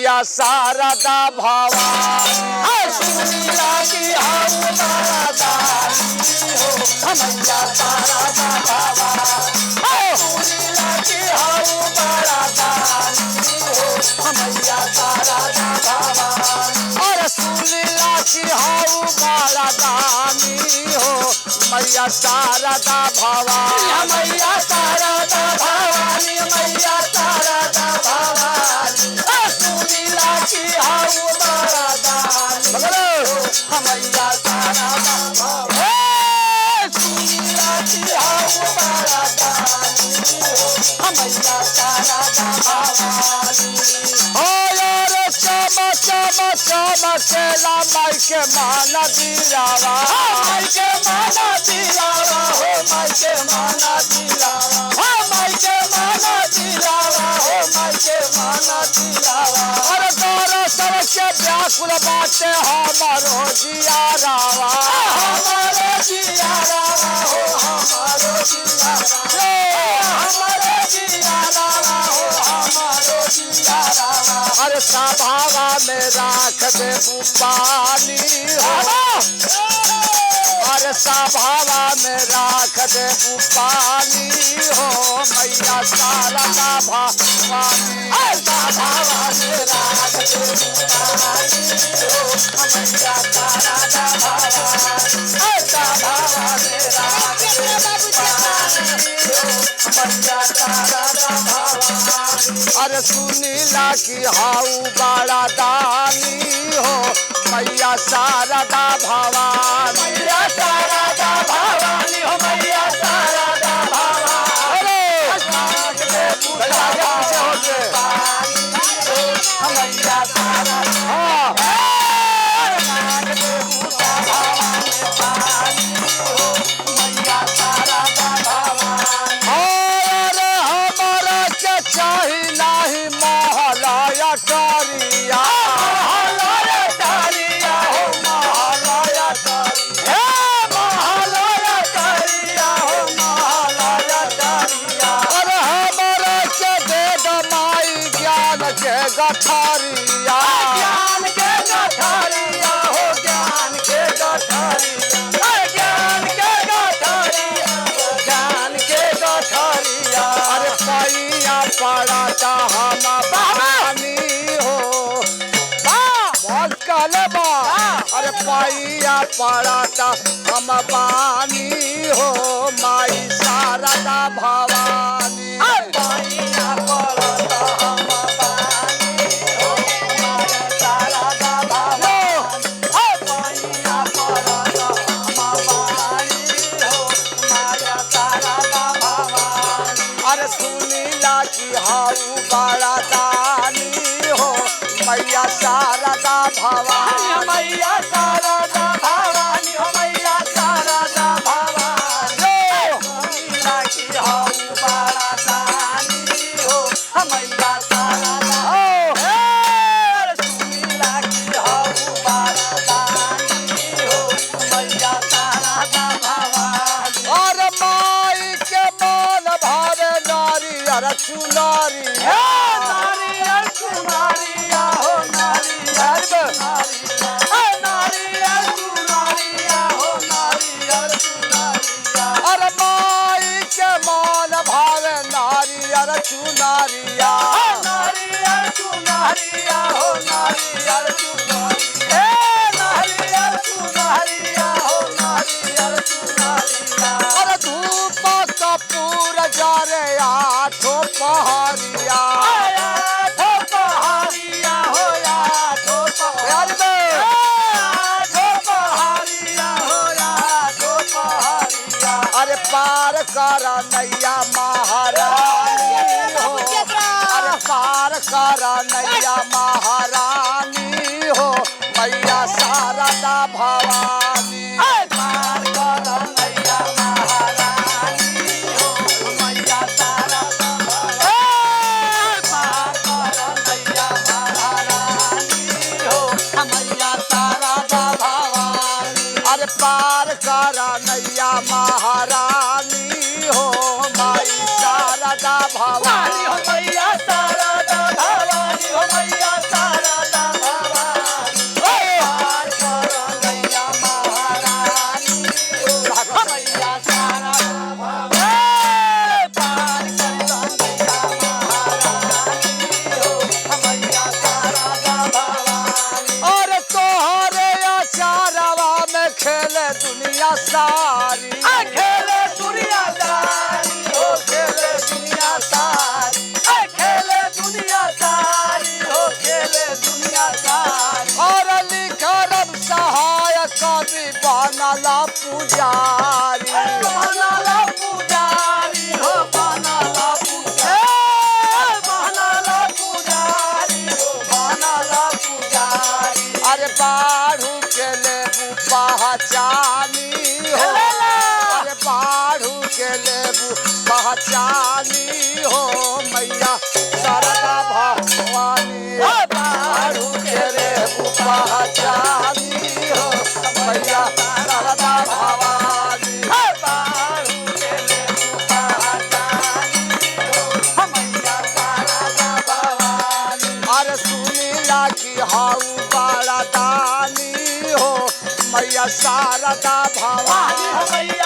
मैया शारदा भवानी। सुनीला की हाउ बड़ा दानी हो मैया शारदा भवानी। सुनीला की हाउ बड़ा दानी हो मैया शारदा भवानी। और सुनीला की हाउ बड़ा दानी हो मैया शारदा भवानी। मैया शारदा भवानी मैया शारदा भवानी। सुनीला की हाउ बड़ा दानी हो मैया शारदा भवानी। सुनीला की हाउ बड़ा दानी हो मैया शारदा भवानी। चमकेला माई के माना दिलावा। माई के माना दिलावा हो माई के माना दिलावा। माई के माना दिलावा हो माई के माना दिलावा। और दौरा सबके व्याकुल बाटे हमारो जियारावा। हमारो जियारावा हो हमारो जियारावा। हमारो जियारावा हो हमारो जियारावा। अरे सभावा में राख दे पानी हो। अरे सभावा में राख दे पानी हो मैया शारदा भवानी। सभावा में राख दे पानी हो मैया शारदा भवानी। सभावा में राख दे पानी हो मैया शारदा भवानी। अरे सुनीला की हाउ बड़ा दानी हो मैया शारदा भवानी। मैया शारदा भवानी हो मैया शारदा भवानी। मैया शारदा चाही नाही महलाया टरिया। महलाया टरिया हो महलाया टरिया। महलाया टरिया हो महलाया टरिया। अरे हमारा के दे दमाई ज्ञान के गठरिया। ज्ञान के गठरिया हो ज्ञान के गठरिया। ज्ञान के गठरिया ज्ञान के गठरिया। अरे पैया पड़ाता हम बानी हो। बहुत कहले बा। अरे पैया पड़ाता हम बानी हो माई शारदा भवानी। पैया पड़ाता हम बानी हो माई शारदा भवानी। पैया पड़ाता हम बानी हो माई शारदा भवानी। अरे सुनीला की हाउ बड़ा दानी हो मैया शारदा भवानी। मैया शारदा भवानी हो मैया शारदा भवानी। सुनीला की हाउ बड़ा दानी हो मैया शारदा। सुनीला की हाउ बड़ा दानी हो मैया शारदा भवानी। और माई के मन भरे नारियर चुनरिया। नारियल चुनरिया हो नारियल चुनरिया। नारियल चुनरिया हो नारियल चुनरिया। और माई के मन भावे नारियर चुनरिया। नारियल चुनरिया हो नारियल चुनरिया। नारियल चुनरिया हो नारियल चुनरिया। और धूप कपूर जरे आठो पहरिया। आठो पहाड़िया हो आठो पहाड़िया। आठो पहाड़िया हो आठो पहाड़िया। अरे पार कर नैया महारानी हो। अरे पार कर नैया महारानी हो मैया शारदा भवानी। पार कर नैया महारानी हो मैया शारदा भवानी। पार कर नैया महारानी हो मैया शारदा भवानी। अरे पार कर नैया महारानी हो माई शारदा भवानी। हो मैया शारदा भवानी हो मैया पुजारी बनला पुजारी हो बनला पुजारी हो बनला पुजारी अरे बाढ़ू के लेबू पहचानी हो अरे बाढ़ू के लेबू पहचानी हो मैया शारदा भवानी बाढ़ू के लेबू पहचानी हो मैया शारदा भवानी बारू के लेबू पहचानी हो मैया शारदा भवानी अरे सुनीला की हाउ बड़ा दानी हो मैया शारदा भवानी मैया